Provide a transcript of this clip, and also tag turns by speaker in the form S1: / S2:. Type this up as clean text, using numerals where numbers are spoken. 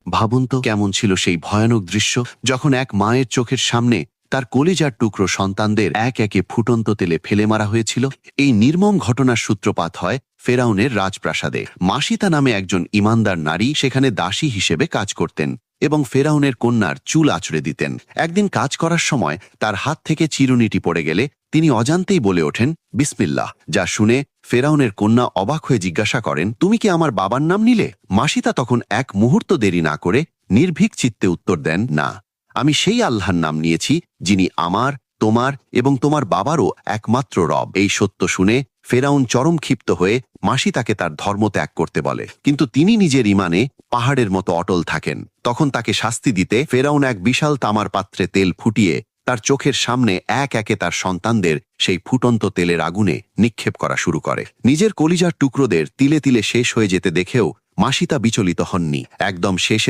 S1: ভাবুন তো কেমন ছিল সেই ভয়ানক দৃশ্য, যখন এক মায়ের চোখের সামনে তার কলিজার টুকরো সন্তানদের এক একে ফুটন্ত তেলে ফেলে মারা হয়েছিল। এই নির্মম ঘটনার সূত্রপাত হয় ফেরাউনের রাজপ্রাসাদে। মাসিতা নামে একজন ইমানদার নারী সেখানে দাসী হিসেবে কাজ করতেন এবং ফেরাউনের কন্যার চুল আঁচড়ে দিতেন। একদিন কাজ করার সময় তার হাত থেকে চিরুনিটি পড়ে গেলে তিনি অজান্তেই বলে ওঠেন বিসমিল্লাহ, যা শুনে ফেরাউনের কন্যা অবাক হয়ে জিজ্ঞাসা করেন, তুমি কি আমার বাবার নাম নিলে? মাসিতা তখন এক মুহূর্ত দেরি না করে নির্ভীক চিত্তে উত্তর দেন, না, আমি সেই আল্লাহর নাম নিয়েছি যিনি আমার, তোমার এবং তোমার বাবারও একমাত্র রব। এই সত্য শুনে ফেরাউন চরম ক্ষিপ্ত হয়ে মাসিতাকে তার ধর্ম ত্যাগ করতে বলে, কিন্তু তিনি নিজের ইমানে পাহাড়ের মতো অটল থাকেন। তখন তাকে শাস্তি দিতে ফেরাউন এক বিশাল তামার পাত্রে তেল ফুটিয়ে তার চোখের সামনে এক একে তার সন্তানদের সেই ফুটন্ত তেলের আগুনে নিক্ষেপ করা শুরু করে। নিজের কলিজার টুকরোদের তিলে তিলে শেষ হয়ে যেতে দেখেও মাসিতা বিচলিত হননি। একদম শেষে